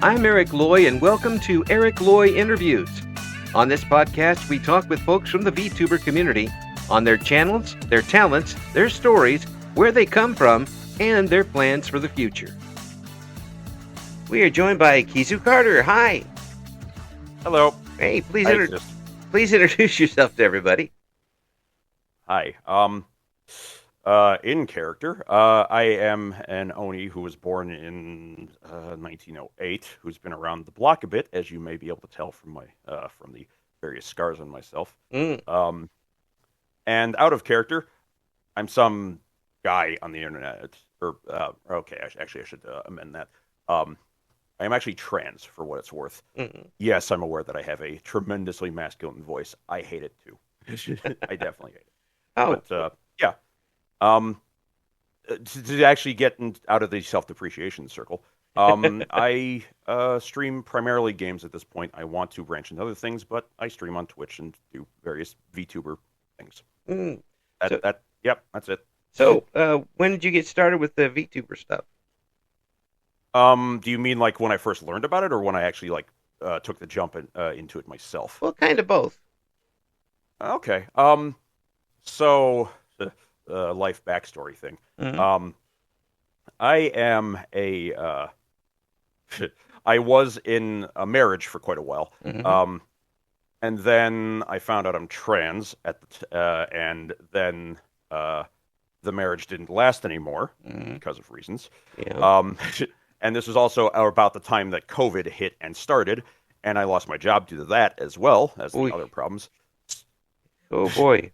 I'm Eric Loy, and welcome to Eric Loy Interviews. On this podcast, we talk with folks from the VTuber community on their channels, their talents, their stories, where they come from, and their plans for the future. We are joined by Kizu Carter. Hi. Hello. Hey, please introduce yourself to everybody. Hi. In character, I am an Oni who was born in 1908, who's been around the block a bit, as you may be able to tell from my from the various scars on myself. And out of character, I'm some guy on the internet. I should amend that. I am actually trans, for what it's worth. Yes, I'm aware that I have a tremendously masculine voice. I hate it too. I definitely hate it. Oh, But yeah. To actually get out of the self-depreciation circle, I stream primarily games at this point. I want to branch into other things, but I stream on Twitch and do various VTuber things. That's it. So, when did you get started with the VTuber stuff? Do you mean like when I first learned about it, or when I actually took the jump into it myself? Well, kind of both. Okay. So life backstory thing. I am a I was in a marriage for quite a while. And then I found out I'm trans and then the marriage didn't last anymore because of reasons. Yeah. And this was also about the time that COVID hit and started, and I lost my job due to that as well as the other problems. Oh boy.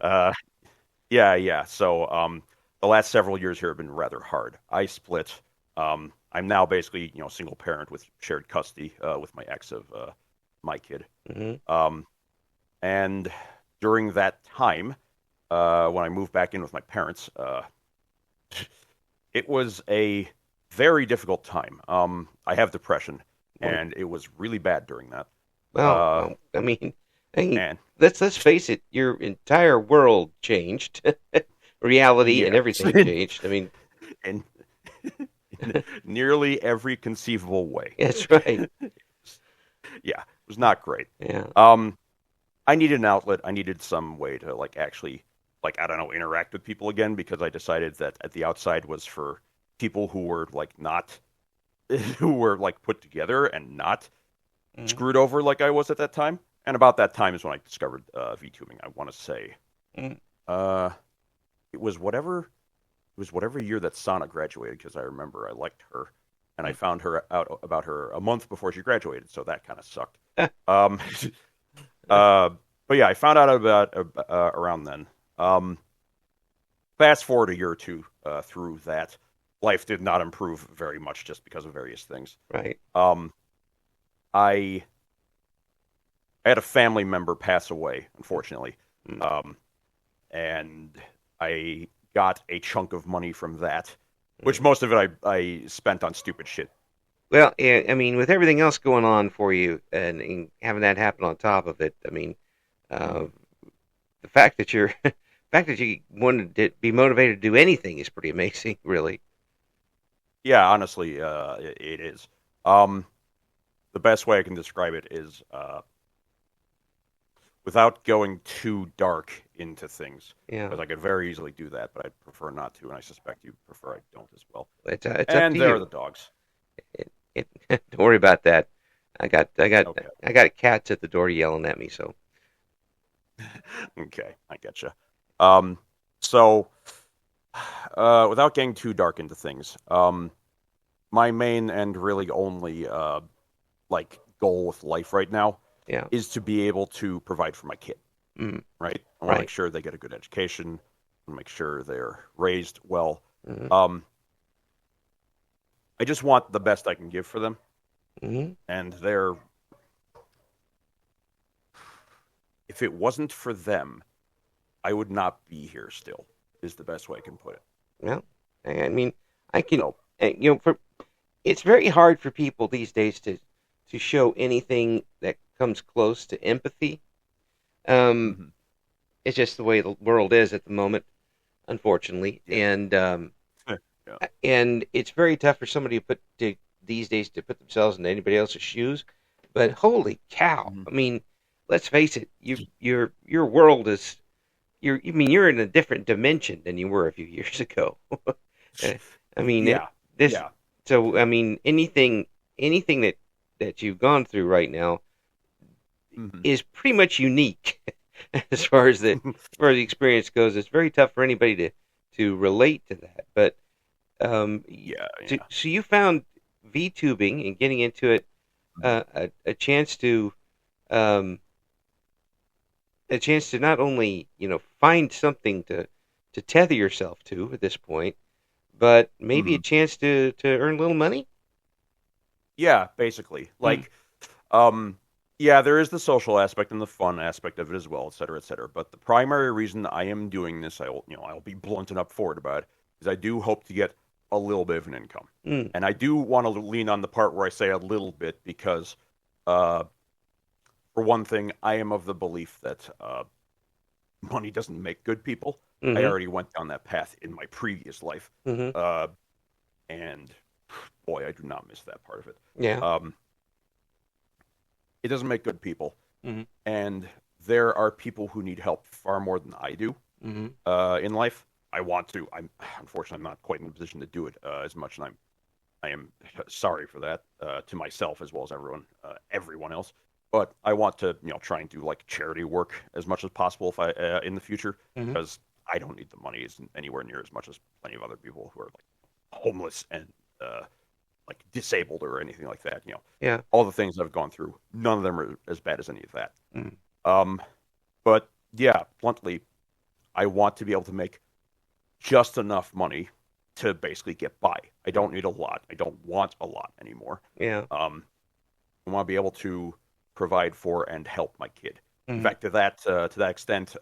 Yeah. So the last several years here have been rather hard. I split. I'm now basically single parent with shared custody with my ex of my kid. And during that time, when I moved back in with my parents, it was a very difficult time. I have depression, and it was really bad during that. Well, I mean, let's face it. Your entire world changed. Reality and everything changed. I mean, in nearly every conceivable way. That's right. Yeah, it was not great. Yeah. I needed an outlet. I needed some way to actually interact with people again, because I decided that at the outside was for people who were put together and not screwed over like I was at that time. And about that time is when I discovered VTubing. I want to say it was whatever year that Sana graduated, because I remember I liked her, and I found out about her a month before she graduated, so that kind of sucked. But yeah, I found out about around then. Fast forward a year or two through that, life did not improve very much just because of various things. Right. I had a family member pass away, unfortunately, and I got a chunk of money from that, which most of it I spent on stupid shit. Well, I mean, with everything else going on for you, and having that happen on top of it, I mean, the fact that you wanted to be motivated to do anything is pretty amazing, really. Yeah, honestly, it is. The best way I can describe it is without going too dark into things. Yeah. Because I could very easily do that, but I'd prefer not to, and I suspect you prefer I don't as well. It's up and to there you. are the dogs. Don't worry about that. I got Okay. cats at the door yelling at me. So. Okay, I getcha. So, without getting too dark into things, my main and really only goal with life right now is to be able to provide for my kid. Right? I want to make sure they get a good education. I want to make sure they're raised well. I just want the best I can give for them. And if it wasn't for them, I would not be here still, is the best way I can put it. Well, I mean, I can, it's very hard for people these days to show anything that comes close to empathy. It's just the way the world is at the moment, unfortunately. And and it's very tough for somebody to these days to put themselves in anybody else's shoes, but holy cow! Mhm. I mean, let's face it, your world is you're in a different dimension than you were a few years ago. I mean, Yeah, this. yeah. So I mean, anything that you've gone through right now Mhm. is pretty much unique as far as the experience goes. It's very tough for anybody to relate to that. But Yeah, yeah. so you found VTubing and getting into it a chance to um, not only find something to tether yourself to at this point, but maybe a Mhm. chance to earn a little money. Yeah, basically. Mm, Like, um, yeah, there is the social aspect and the fun aspect of it as well, et cetera, et cetera. But the primary reason I am doing this, I'll be blunt and upfront about it, is I do hope to get a little bit of an income. mm, And I do want to lean on the part where I say a little bit because, uh, for one thing, I am of the belief that money doesn't make good people. I mm-hmm, already went down that path in my previous life. mm-hmm. Uh, and boy, I do not miss that part of it. Yeah. Um, it doesn't make good people, Mm-hmm, and there are people who need help far more than I do mm-hmm. in life. I want to. I'm unfortunately I'm not quite in a position to do it as much, and I am sorry for that to myself as well as everyone else. But I want to try and do like charity work as much as possible if I in the future Mm-hmm. because I don't need the money anywhere near as much as plenty of other people who are like homeless and like disabled or anything like that. Yeah. All the things I've gone through, none of them are as bad as any of that. Mm. Um, but yeah, bluntly, I want to be able to make just enough money to basically get by. I don't need a lot. I don't want a lot anymore. Yeah. I want to be able to provide for and help my kid. In Mm-hmm. fact, to that extent,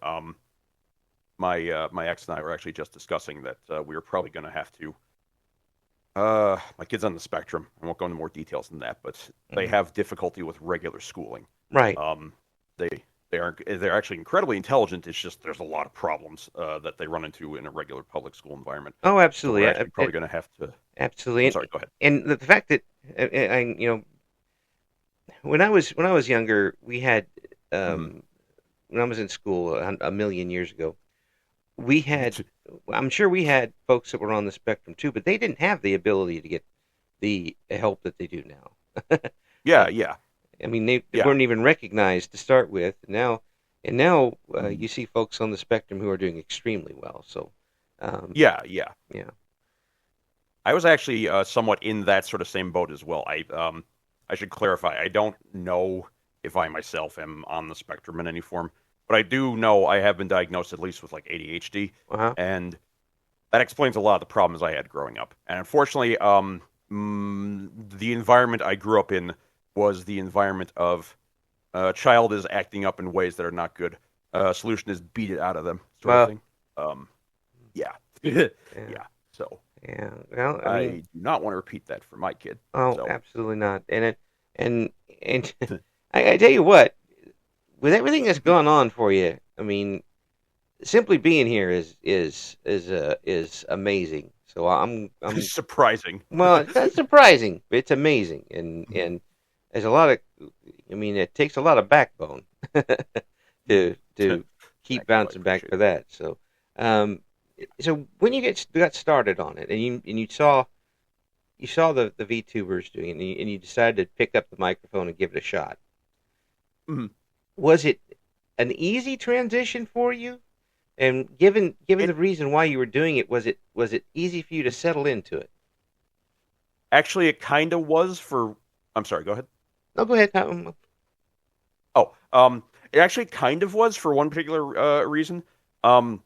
my ex and I were actually just discussing that we were probably going to have to. My kid's on the spectrum. I won't go into more details than that, but they Mm-hmm. have difficulty with regular schooling. Right. Um, they they're actually incredibly intelligent. It's just there's a lot of problems that they run into in a regular public school environment. Oh, So we're absolutely. actually probably going to have to. Absolutely. I'm sorry. Go ahead. And the fact that when I was younger, we had Hmm. when I was in school a million years ago, we had. I'm sure we had folks that were on the spectrum too, but they didn't have the ability to get the help that they do now. Yeah, yeah, I mean, they yeah. weren't even recognized to start with. And now Mhm. you see folks on the spectrum who are doing extremely well. So, um, Yeah, yeah. yeah. I was actually somewhat in that sort of same boat as well. I should clarify. I don't know if I myself am on the spectrum in any form, but I do know I have been diagnosed at least with like ADHD, Uh-huh. and that explains a lot of the problems I had growing up. And unfortunately, the environment I grew up in was the environment of a child is acting up in ways that are not good. Solution is beat it out of them, sort of Well, thing. Yeah, yeah, yeah. So yeah. Well, I I mean, do not want to repeat that for my kid. oh, So absolutely not. And I tell you what, with everything that's gone on for you, I mean, simply being here is amazing. So I'm surprising. well, it's not surprising. It's amazing, and there's a lot of. I mean, it takes a lot of backbone to keep Thank you. I bouncing back appreciate for it. that. Um, so when you got started on it, and you saw the VTubers doing it, and you decided to pick up the microphone and give it a shot. Mhm. Was it an easy transition for you? And given It the reason why you were doing it, was it easy for you to settle into it? actually it kind of was for. I'm sorry. Go ahead. No, go ahead. Oh, it actually kind of was for one particular reason. Um,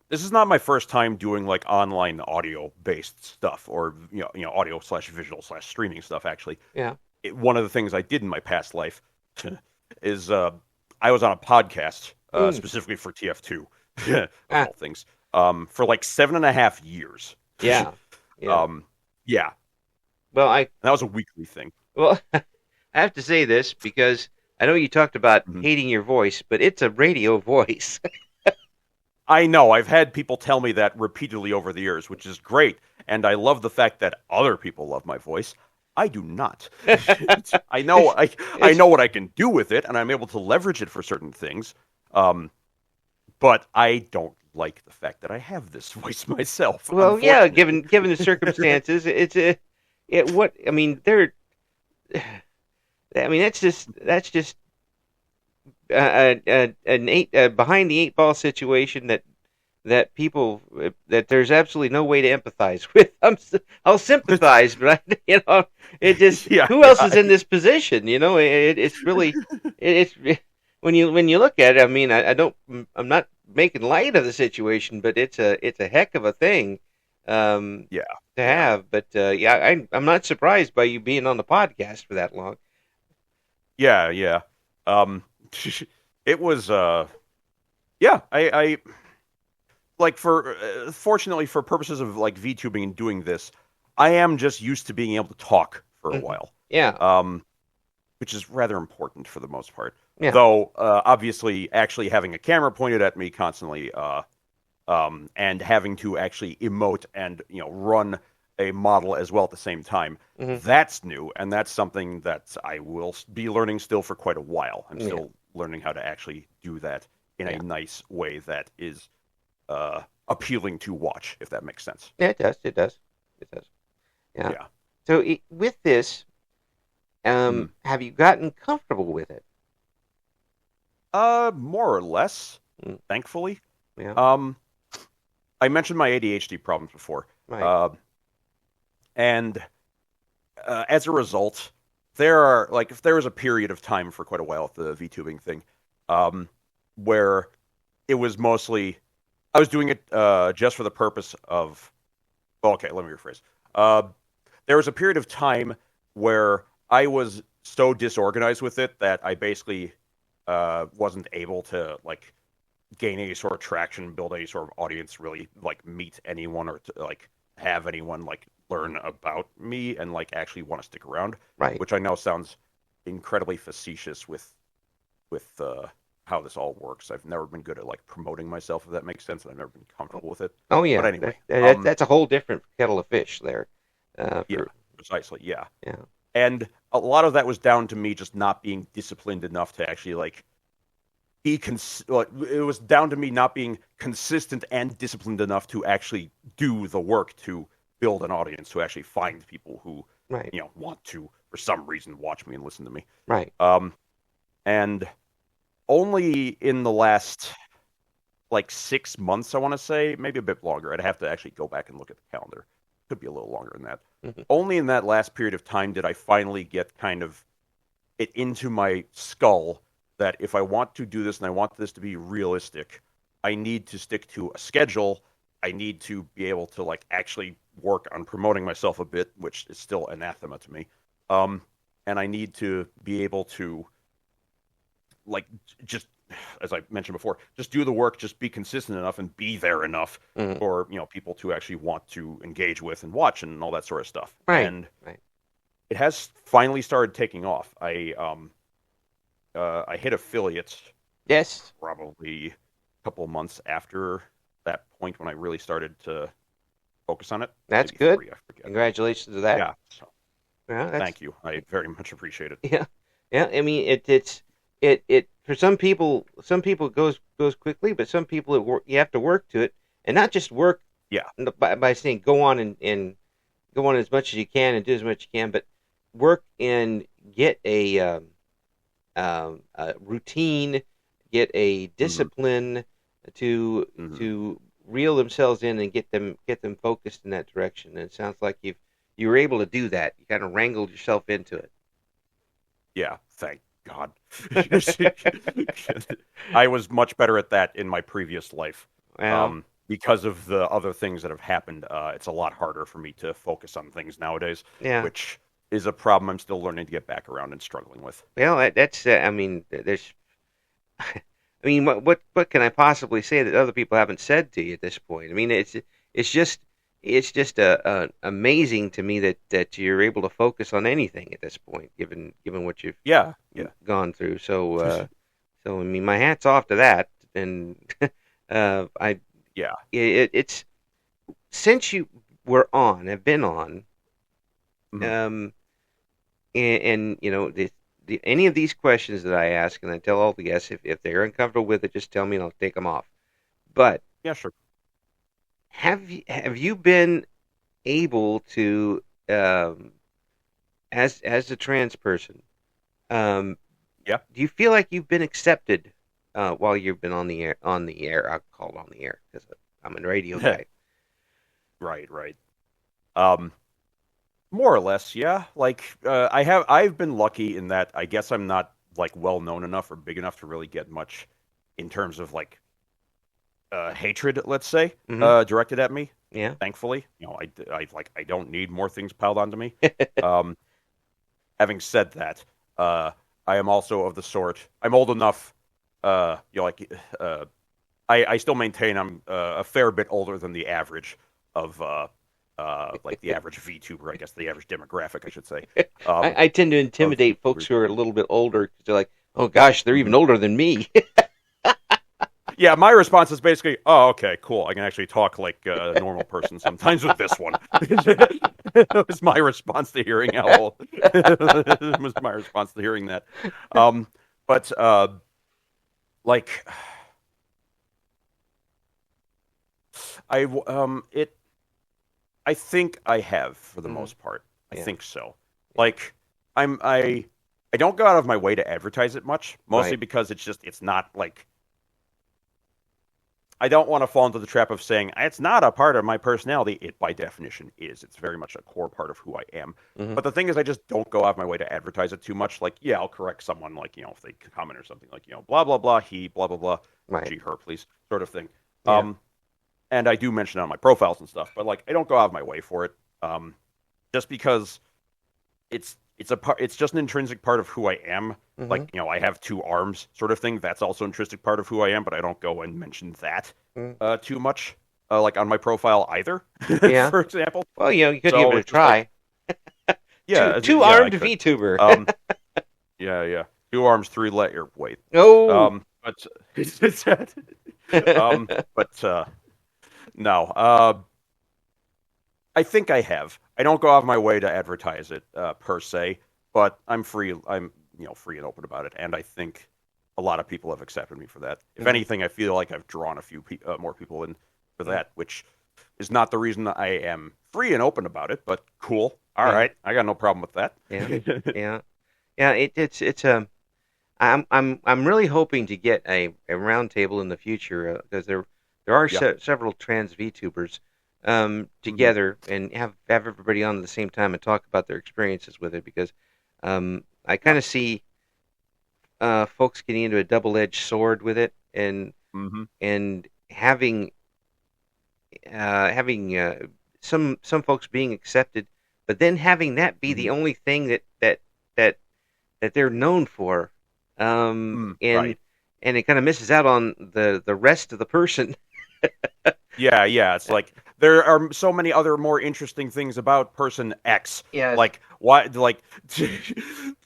this is not my first time doing like online audio based stuff or audio slash visual slash streaming stuff. Actually, Yeah. one of the things I did in my past life is I was on a podcast Mm. specifically for TF2 of Ah. all things for like 7.5 years. Yeah. Yeah. um, yeah, and Well, I that was a weekly thing. well I have to say this because I know you talked about Mhm. hating your voice, but it's a radio voice. I know I've had people tell me that repeatedly over the years, which is great, and I love the fact that other people love my voice. I do not. I know I know what I can do with it, and I'm able to leverage it for certain things. But I don't like the fact that I have this voice myself. Well, yeah, Unfortunately. given the circumstances, what I mean, that's just behind the eight ball situation that people that there's absolutely no way to empathize with. I'll sympathize, but it just Yeah, who else is yeah, in this position? It's really it's when you look at it. I mean, I'm not making light of the situation, but it's a heck of a thing yeah, to yeah, have. But I'm not surprised by you being on the podcast for that long. yeah, yeah. Um, it was yeah. I like for fortunately for purposes of like VTubing and doing this, I am just used to being able to talk for a Mhm. while. Yeah, Which is rather important for the most part. yeah, Though, obviously, actually having a camera pointed at me constantly, and having to actually emote and run a model as well at the same time, hmm that's new, and that's something that I will be learning still for quite a while. I'm yeah, still learning how to actually do that in a yeah. nice way that is appealing to watch, if that makes sense. Yeah, it does. It does. It does. Yeah. Yeah. So with this, Mm. have you gotten comfortable with it? More or less, Mm, thankfully. yeah. Um, I mentioned my ADHD problems before. Right. Uh, and as a result, there are like if there was a period of time for quite a while with the VTubing thing, um, where it was mostly I was doing it just for the purpose of. Well, okay, let me rephrase. Uh, there was a period of time where I was so disorganized with it that I basically wasn't able to like gain any sort of traction, build any sort of audience, really like meet anyone or to like have anyone like learn about me and like actually want to stick around, Right. which I know sounds incredibly facetious with how this all works. I've never been good at like promoting myself, if that makes sense, and I've never been Oh, comfortable with it. oh But yeah. anyway, That's a whole different kettle of fish there. yeah, For precisely, yeah. yeah. And a lot of that was down to me just not being disciplined enough to actually like it was down to me not being consistent and disciplined enough to actually do the work to build an audience, to actually find people who Right. want to for some reason watch me and listen to me. Right. And only in the last like 6 months, I want to say, maybe a bit longer. I'd have to actually go back and look at the calendar. Could be a little longer than that. hmm Only in that last period of time did I finally get kind of it into my skull that if I want to do this and I want this to be realistic, I need to stick to a schedule. I need to be able to like actually work on promoting myself a bit, which is still anathema to me. And I need to be able to like just as I mentioned before, just do the work, just be consistent enough and be there enough hmm for, people to actually want to engage with and watch and all that sort of stuff. Right. And Right. it has finally started taking off. I hit affiliates Yes. probably a couple of months after that point when I really started to focus on it. That's Maybe good. 3, I forget. Congratulations to that. Yeah. So Yeah. That's thank you. I very much appreciate it. yeah. Yeah. I mean, it for some people it goes quickly, but some people you have to work to it, and not just work Yeah. by saying go on and go on as much as you can and do as much as you can, but work and get a routine, get a Hmm. discipline to Hmm. to reel themselves in and get them focused in that direction. And it sounds like you were able to do that. You kind of wrangled yourself into it. Yeah. Thank God. I was much better at that in my previous life. Well, Because of the other things that have happened, it's a lot harder for me to focus on things nowadays, yeah. which is a problem I'm still learning to get back around and struggling with. Well, that's I mean, there's I mean, what can I possibly say that other people haven't said to you at this point? I mean, it's just amazing to me that you're able to focus on anything at this point, given what you've Yeah, yeah, gone through. So I mean, my hat's off to that. And I yeah. it's since you have been on, Mhm. um, and any of these questions that I ask, and I tell all the guests, if they're uncomfortable with it, just tell me and I'll take them off. But Yeah, sure. have you been able to, as a trans person, um, Yeah. do you feel like you've been accepted while you've been on the air? On the air, I'll call it on the air because I'm a radio guy. Right, right. Um, More or less, yeah. Like, I've been lucky in that I guess I'm not like well known enough or big enough to really get much in terms of like hatred, let's say, Hmm. directed at me. Yeah. Thankfully, I don't need more things piled onto me. Um, Having said that, I am also of the sort. I'm old enough. Like I still maintain I'm a fair bit older than the average of like the average VTuber, I guess the average demographic, I should say. Um, I tend to of intimidate folks VTubers. who are a little bit older because they're like, oh gosh, they're even Mhm. older than me. Yeah, my response is basically, "Oh, okay, cool. I can actually talk like a normal person sometimes with this one." That was my response to hearing how old. That was my response to hearing that. Um, but like it. I think I have for the Mm, most part. I yeah, think so. yeah, Like I'm I don't go out of my way to advertise it much, mostly right. because it's not like I don't want to fall into the trap of saying it's not a part of my personality. It by definition is. It's very much a core part of who I am. Hmm. But the thing is I just don't go out of my way to advertise it too much. Like, yeah, I'll correct someone like, if they comment or something like, blah blah blah, he, blah blah blah, Right. she, her, please, sort of thing. Yeah. Um and I do mention it on my profiles and stuff, but like I don't go out of my way for it. Just because it's just an intrinsic part of who I am. Hmm. Like, I have two arms, sort of thing. That's also an intrinsic part of who I am, but I don't go and mention that Mm. too much, like on my profile either, Yeah. for example. Well, you could give So it a it's just like, try. yeah, Two yeah, I armed could. VTuber. Um, yeah, yeah, two arms, three leg. Or wait, Oh. but it's but no. I think I have. I don't go out of my way to advertise it per se, but I'm free. I'm free and open about it, and I think a lot of people have accepted me for that. If Hmm. anything, I feel like I've drawn a few more people in for that, which is not the reason I am free and open about it, but cool. All Yeah. right, I got no problem with Yeah. that. Yeah. Yeah. It's I'm really hoping to get a round table in the future because there are Yeah. several trans VTubers Hmm. together and have everybody on at the same time and talk about their experiences with it because I Yeah. kind of see folks getting into a double-edged sword with it Hmm. and having some folks being accepted, but then having that be Hmm. the only thing that that they're known for, Right. and it kind of misses out on the rest of the person. Yeah, yeah. It's like there are so many other more interesting things about person X. Yes. Like why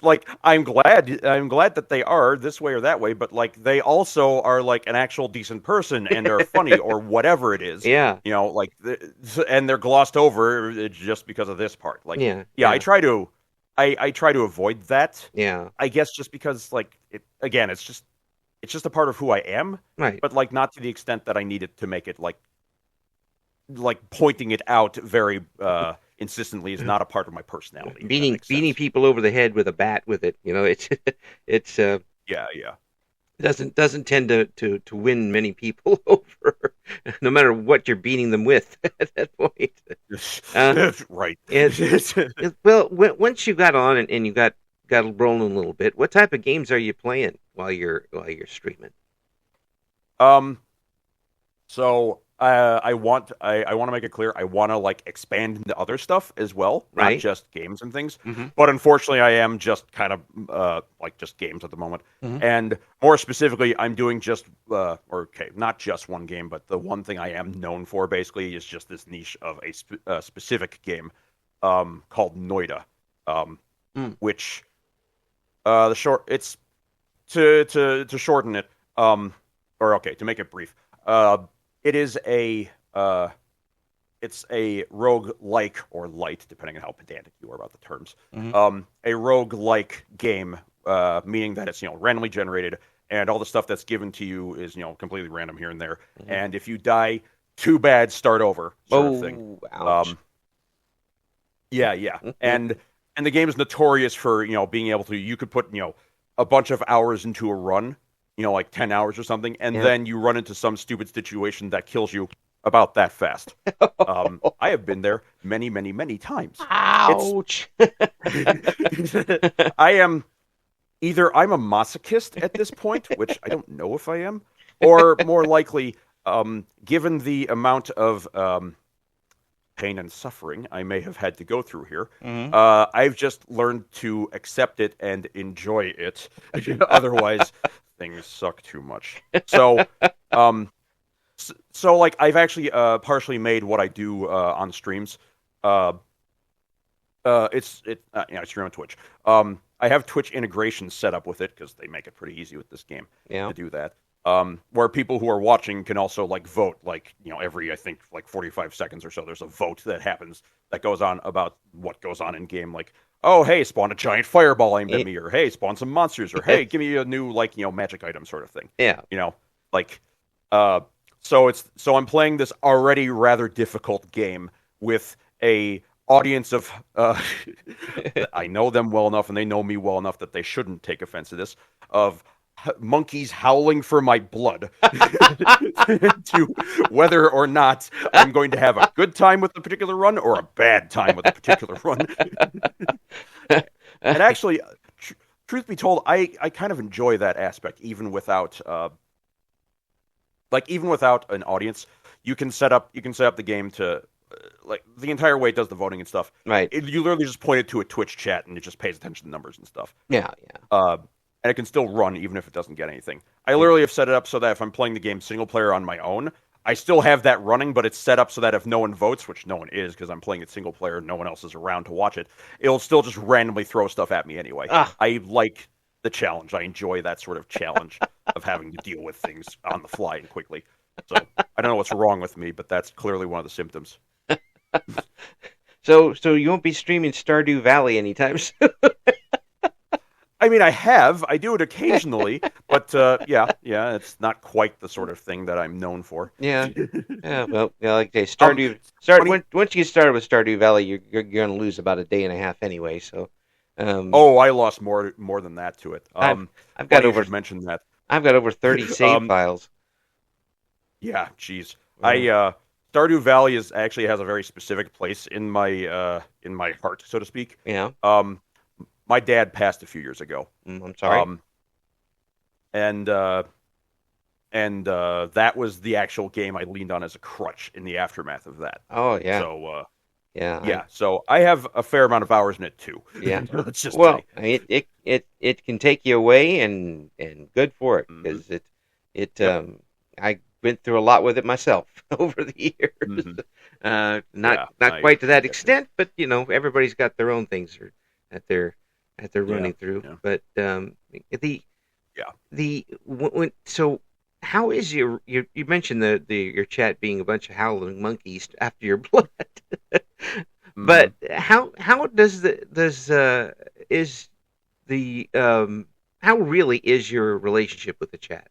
like I'm glad that they are this way or that way, but like they also are like an actual decent person and are funny or whatever it is. Yeah. Like and they're glossed over just because of this part. Like Yeah. yeah, Yeah. I try to avoid that. Yeah. I guess just because like it's just a part of who I am, Right. but like not to the extent that I need it to make it like pointing it out very insistently is not a part of my personality, if that makes Beating sense. people over the head with a bat with it. It's it's Yeah, yeah. doesn't tend to win many people over, no matter what you're beating them with at that point. Uh, Right. it, well, once you got on and you got rolling a little bit, what type of games are you playing while you're streaming? um so I want to make it clear I want to like expand into other stuff as well, not Right? just games and things. Mm-hmm. But unfortunately, I am just kind of like just games at the moment. Mm-hmm. And more specifically, I'm doing just or okay, not just one game, but the one thing I am known for basically is just this niche of a specific game called Noida, um, Mm. which the short it's to shorten it, or okay, to make it brief. Uh, it is it's a rogue-like or light, depending on how pedantic you are about the terms. Mm-hmm. A rogue-like game, meaning that it's randomly generated, and all the stuff that's given to you is completely random here and there. Mm-hmm. And if you die, too bad, start over, sort of thing. Ouch. Yeah. And the game is notorious for being able to. You could put a bunch of hours into a run, like 10 hours or something, and then you run into some stupid situation that kills you about that fast. I have been there many, many, many times. Ouch. I'm a masochist at this point, which I don't know if I am, or more likely, given the amount of pain and suffering I may have had to go through here, I've just learned to accept it and enjoy it. Otherwise, things suck too much. So, like, I've actually partially made what I do on streams. I stream on Twitch. I have Twitch integration set up with it because they make it pretty easy with this game to do that. Where people who are watching can also like vote, like every I think like 45 seconds or so. There's a vote that happens that goes on about what goes on in game. Like, oh hey, spawn a giant fireball aimed at me, or hey, spawn some monsters, or hey, give me a new magic item sort of thing. Yeah. So I'm playing this already rather difficult game with a audience of I know them well enough and they know me well enough that they shouldn't take offense to this, of monkeys howling for my blood to whether or not I'm going to have a good time with the particular run or a bad time with the particular run. And actually, truth be told, I kind of enjoy that aspect, even without an audience. You can set up the game to like the entire way it does the voting and stuff. Right. You literally just point it to a Twitch chat and it just pays attention to numbers and stuff. Yeah. And it can still run even if it doesn't get anything. I literally have set it up so that if I'm playing the game single player on my own, I still have that running, but it's set up so that if no one votes, which no one is because I'm playing it single player and no one else is around to watch it, it'll still just randomly throw stuff at me anyway. I like the challenge. I enjoy that sort of challenge of having to deal with things on the fly and quickly. So I don't know what's wrong with me, but that's clearly one of the symptoms. So you won't be streaming Stardew Valley anytime soon? I mean, I do it occasionally, but yeah, it's not quite the sort of thing that I'm known for. Yeah. Well, like I say, once you get started with Stardew Valley, you're going to lose about a day and a half anyway. So, I lost more than that to it. I've got over mentioned that. I've got over 30 save files. Yeah, geez. Stardew Valley has a very specific place in my heart, so to speak. Yeah. My dad passed a few years ago. I'm sorry. And that was the actual game I leaned on as a crutch in the aftermath of that. Oh yeah. So yeah. So I have a fair amount of hours in it too. Yeah. Let's just it can take you away and good for it because I went through a lot with it myself over the years. Not quite to that extent, but everybody's got their own things that they're running through. Yeah. But so how is you mentioned your chat being a bunch of howling monkeys after your blood, but how really is your relationship with the chat?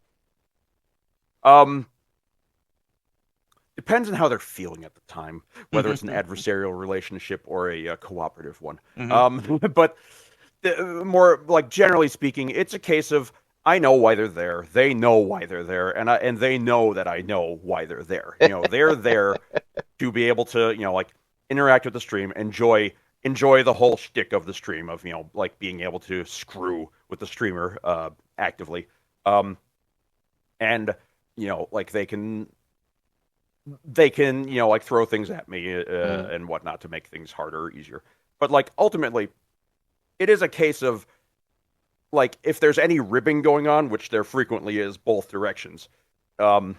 Depends on how they're feeling at the time, whether it's an adversarial relationship or a cooperative one. But more like generally speaking, it's a case of I know why they're there. They know why they're there, and they know that I know why they're there. They're there to be able to like interact with the stream, enjoy the whole shtick of the stream of like being able to screw with the streamer actively, and like they can like throw things at me and whatnot to make things harder or easier. But like ultimately, it is a case of like if there's any ribbing going on, which there frequently is, both directions. Like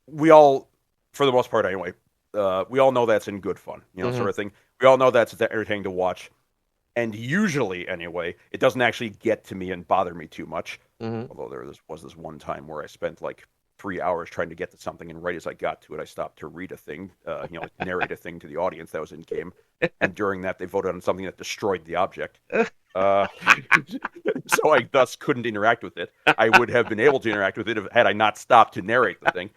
we all, for the most part anyway, we all know that's in good fun, sort of thing. We all know that's entertaining to watch, and usually anyway, it doesn't actually get to me and bother me too much. Although there was this one time where I spent like 3 hours trying to get to something, and right as I got to it, I stopped to read a thing, like narrate a thing to the audience that was in game. And during that, they voted on something that destroyed the object. Uh, so I thus couldn't interact with it. I would have been able to interact with it had I not stopped to narrate the thing.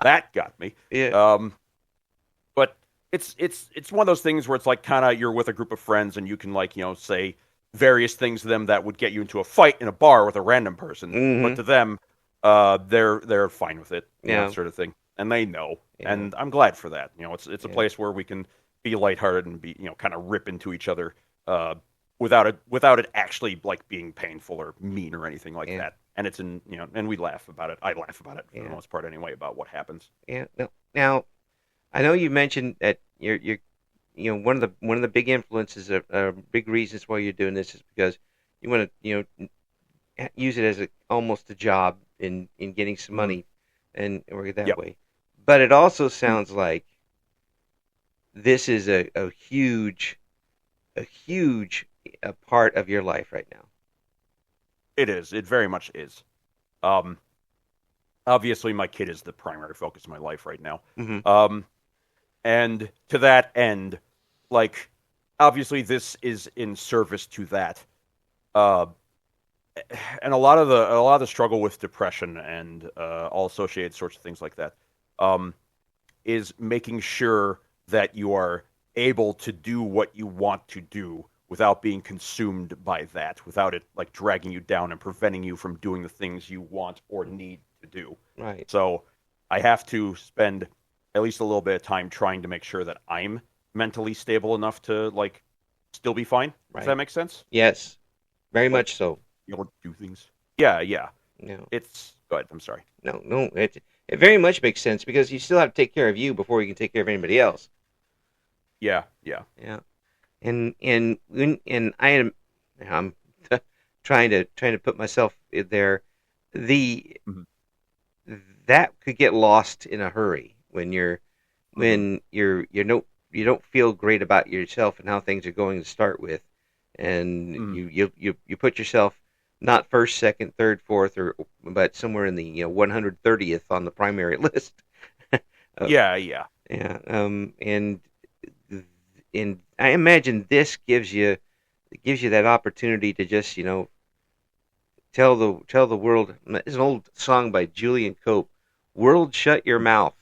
That got me. Yeah. But it's one of those things where it's like kind of you're with a group of friends and you can say various things to them that would get you into a fight in a bar with a random person. Mm-hmm. But to them, they're fine with it, that sort of thing, and they know, and I'm glad for that. It's a place where we can be lighthearted and be kind of rip into each other without it actually like being painful or mean or anything like that. And it's and we laugh about it. I laugh about it for the most part anyway about what happens. Yeah. Now, I know you mentioned that you're one of the big influences of big reasons why you're doing this is because you want to use it as almost a job in getting some money and work it that way. But it also sounds like this is a huge part of your life right now. It is. It very much is. Obviously, my kid is the primary focus of my life right now. Mm-hmm. And to that end, like, obviously this is in service to that. And a lot of the struggle with depression and all associated sorts of things like that is making sure that you are able to do what you want to do without being consumed by that, without it like dragging you down and preventing you from doing the things you want or need to do. Right. So I have to spend at least a little bit of time trying to make sure that I'm mentally stable enough to like still be fine. Right. Does that make sense? Yes, very much so. You know, do things. Yeah. No. Go ahead. I'm sorry. No. It very much makes sense because you still have to take care of you before you can take care of anybody else. Yeah. And I'm trying to put myself there. That could get lost in a hurry when you don't feel great about yourself and how things are going to start with, and you put yourself not first, second, third, fourth, but somewhere in the 130th on the primary list. Yeah. And I imagine this gives you that opportunity to just tell the world. It's an old song by Julian Cope. World, shut your mouth.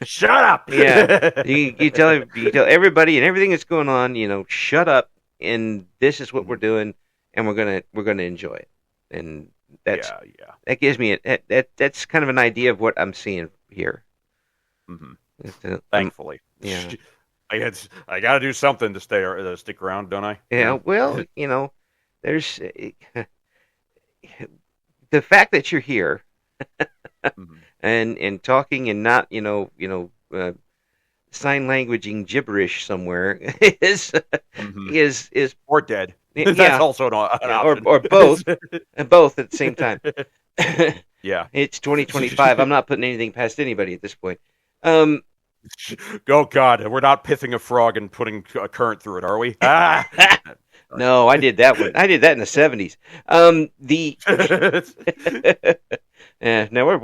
Shut up. Yeah, you tell everybody and everything that's going on. Shut up. And this is what we're doing, and we're gonna enjoy it. And that gives me that's kind of an idea of what I'm seeing here. Mm-hmm. Thankfully, yeah. I got to do something to stick around, don't I? Yeah. Well, there's the fact that you're here and talking and not sign languaging gibberish somewhere is or dead. That's also an option. or both and both at the same time. Yeah, it's 2025. I'm not putting anything past anybody at this point. Oh God, we're not pithing a frog and putting a current through it, are we? No, I did that one. I did that in the 70s. No,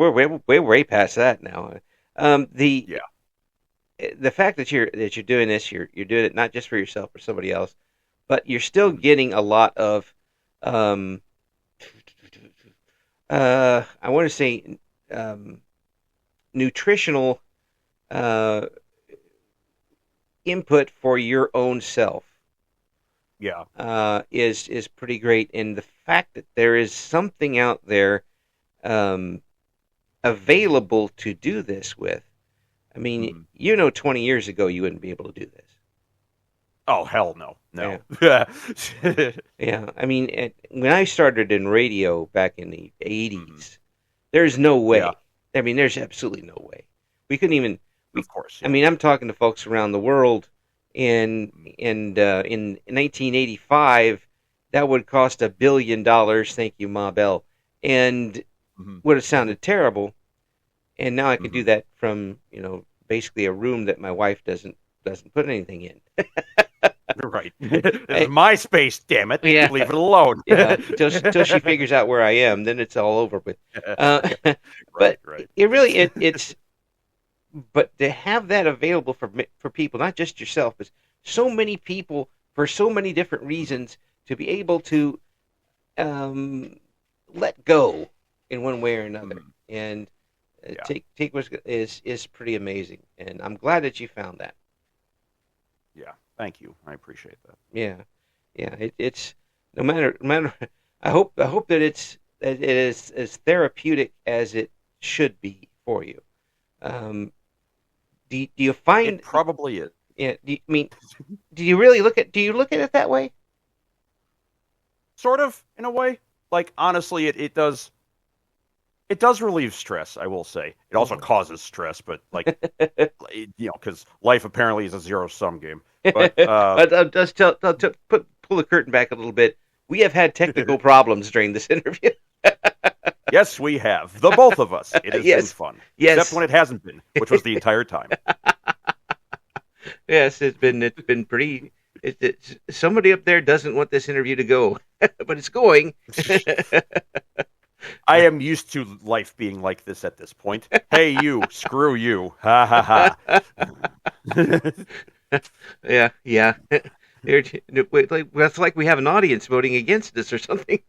we're way past that now. The fact that you're doing this, you're doing it not just for yourself or somebody else, but you're still getting a lot of I want to say nutritional input for your own self. Is pretty great, and the fact that there is something out there available to do this with. I mean, 20 years ago you wouldn't be able to do this. Oh hell no. Yeah. Yeah. I mean, when I started in radio back in the 80s, there's no way. Yeah. I mean, there's absolutely no way. We couldn't even. Of course. Yeah. I mean, I'm talking to folks around the world. In 1985, that would cost $1 billion. Thank you, Ma Bell, and would have sounded terrible. And now I can do that from basically a room that my wife doesn't put anything in. Right. This is my space, damn it. Yeah. Leave it alone. Yeah, till she figures out where I am, then it's all over with. But Right. it really it's but to have that available for people, not just yourself, but so many people for so many different reasons to be able to let go in one way or another, and take what is pretty amazing. And I'm glad that you found that. Yeah, thank you. I appreciate that. Yeah, it's no matter. I hope that it is as therapeutic as it should be for you. Do you find it probably is? Yeah. Do you really look at it that way? Sort of, in a way. Like, honestly, it does relieve stress, I will say. It also causes stress, but, like, because life apparently is a zero-sum game. But, I'll just pull the curtain back a little bit. We have had technical problems during this interview. Yes, we have. The both of us. It has been fun. Yes. Except when it hasn't been, which was the entire time. Yes, it's been pretty. Somebody up there doesn't want this interview to go, but it's going. I am used to life being like this at this point. Hey, you, screw you. Ha ha ha. Yeah. That's like we have an audience voting against us or something.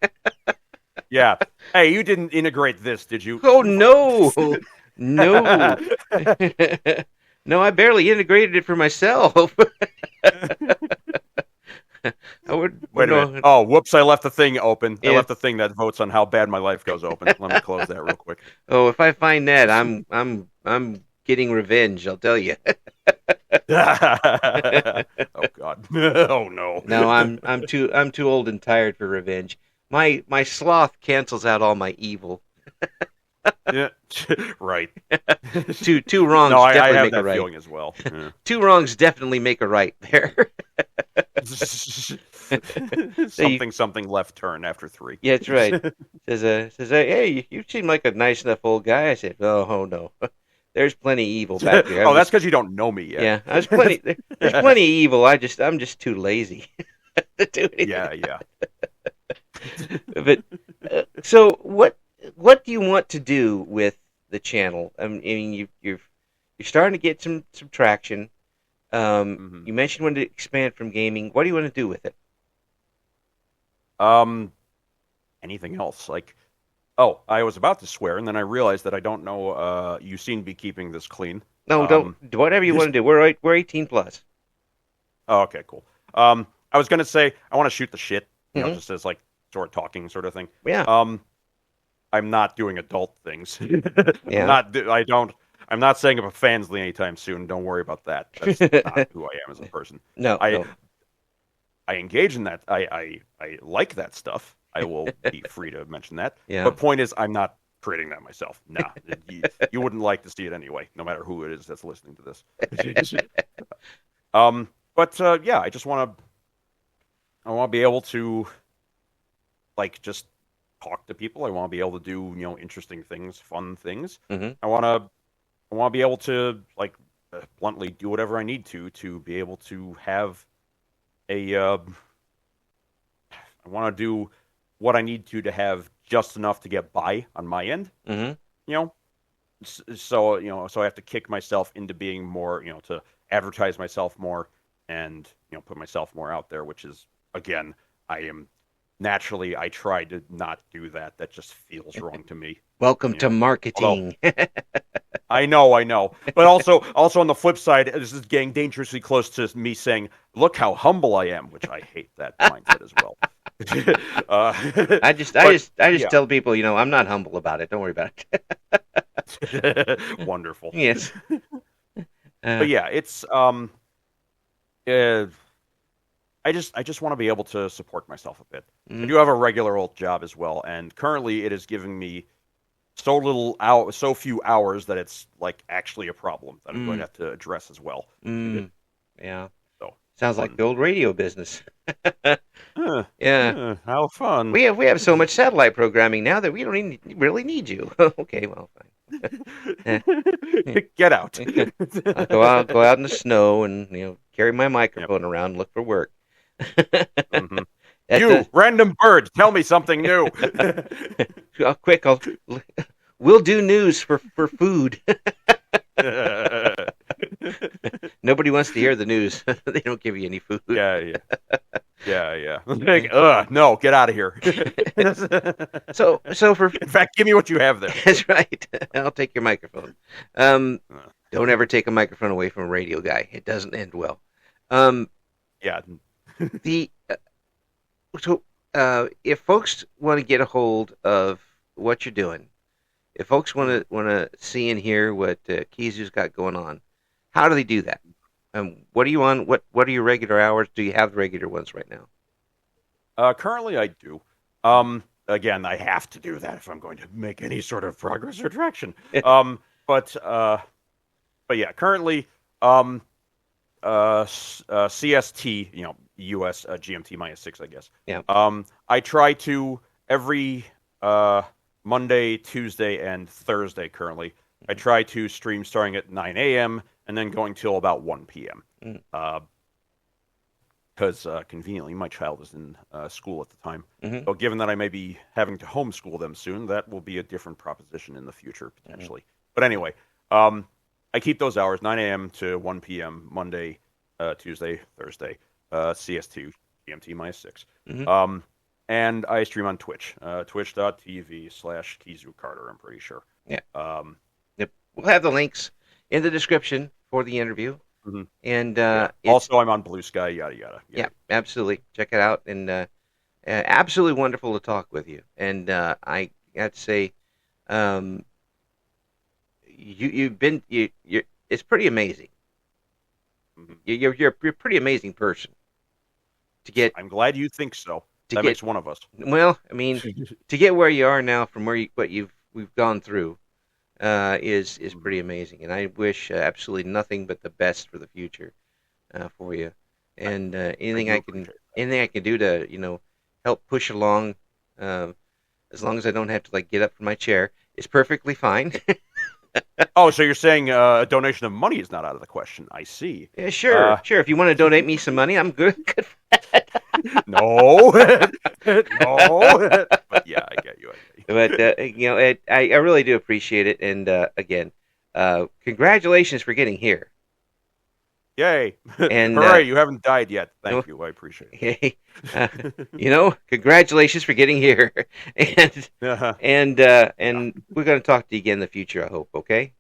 Yeah. Hey, you didn't integrate this, did you? Oh, no. No. No, I barely integrated it for myself. Wait a minute. Oh, whoops, I left the thing open. I left the thing that votes on how bad my life goes open. Let me close that real quick. Oh, if I find that, I'm getting revenge, I'll tell you. Oh God. Oh no. No, I'm too old and tired for revenge. My sloth cancels out all my evil. Yeah, right. Two wrongs. No, I definitely have make that a right. feeling as well. Yeah. Two wrongs definitely make a right there. Something left turn after 3. Yeah, that's right. Says, hey, you seem like a nice enough old guy. I said, oh no, there's plenty of evil back there. That's because you don't know me yet. Yeah, there's plenty of evil. I'm just too lazy to do anything. Yeah. But so what do you want to do with the channel? I mean, you're starting to get some traction. You mentioned you wanted to expand from gaming. What do you want to do with it? Anything else? Like, I was about to swear, and then I realized that I don't know. You seem to be keeping this clean. No, don't. Whatever you want to do. We're 18 plus. Oh, okay, cool. I was gonna say I want to shoot the shit, just as like sort of talking sort of thing. Yeah. I'm not doing adult things. Yeah. I'm not saying up a Fansly anytime soon. Don't worry about that. That's not who I am as a person. No. I engage in that. I like that stuff. I will be free to mention that. Yeah. But point is, I'm not creating that myself. Nah, you wouldn't like to see it anyway, no matter who it is that's listening to this. Yeah, I just want to be able to, like, just talk to people. I want to be able to do, interesting things, fun things. Mm-hmm. I want to be able to, like, bluntly do whatever I need to be able to have I want to do what I need to have just enough to get by on my end. Mm-hmm. So I have to kick myself into being more, to advertise myself more and, put myself more out there, which is, again, I try to not do that. That just feels wrong to me. Welcome to marketing. I know. But also on the flip side, this is getting dangerously close to me saying, look how humble I am, which I hate that mindset as well. I just tell people, I'm not humble about it. Don't worry about it. Wonderful. Yes. But yeah, it's I just want to be able to support myself a bit. I do have a regular old job as well, and currently it is giving me so few hours that it's like actually a problem that I'm going to have to address as well. Yeah. So sounds like the old radio business. Yeah. How fun. We have so much satellite programming now that we don't even really need you. Okay, well, fine. Get out. I'll go out in the snow and carry my microphone around, look for work. Mm-hmm. You random bird, tell me something new. Quick, we'll do news for food. Nobody wants to hear the news. They don't give you any food. Yeah. No, get out of here. So in fact, give me what you have there. That's right. I'll take your microphone. Don't ever take a microphone away from a radio guy. It doesn't end well. Yeah. If folks want to get a hold of what you're doing, if folks want to see and hear what Kizu's got going on, how do they do that? What are you on? What are your regular hours? Do you have the regular ones right now? Currently, I do. Again, I have to do that if I'm going to make any sort of progress or traction. But yeah, currently, CST, U.S. GMT -6, I guess. Yeah. I try to every Monday, Tuesday, and Thursday currently. I try to stream starting at 9 a.m. and then going till about 1 p.m. Because conveniently, my child is in school at the time. Mm-hmm. So given that I may be having to homeschool them soon, that will be a different proposition in the future, potentially. Mm-hmm. But anyway, I keep those hours, 9 a.m. to 1 p.m., Monday, Tuesday, Thursday, CS2, GMT -6. Mm-hmm. And I stream on Twitch, twitch.tv/Kizu Carter, I'm pretty sure. Yeah. Yep. We'll have the links in the description for the interview. Mm-hmm. And also, I'm on Blue Sky, yada, yada. Yeah, absolutely. Check it out. And absolutely wonderful to talk with you. And I got to say, it's pretty amazing. Mm-hmm. You're a pretty amazing person. I'm glad you think so. That makes one of us. Well, I mean, to get where you are now from we've gone through is pretty amazing, and I wish absolutely nothing but the best for the future for you. And anything I can do to help push along, as long as I don't have to get up from my chair, is perfectly fine. Oh, so you're saying a donation of money is not out of the question? I see. Yeah, sure. If you want to donate me some money, I'm good for that. No. But yeah, I get you. But I really do appreciate it, and again, congratulations for getting here. Yay! And hooray! You haven't died yet. Thank you. I appreciate it. Congratulations for getting here, and we're going to talk to you again in the future. I hope. Okay.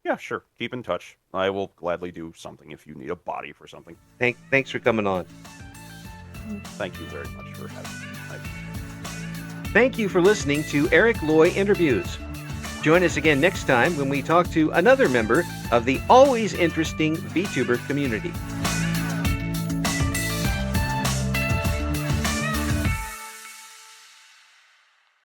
Yeah, sure. Keep in touch. I will gladly do something if you need a body for something. Thanks for coming on. Thank you very much for having me. Thank you for listening to Eric Loy Interviews. Join us again next time when we talk to another member of the always interesting VTuber community.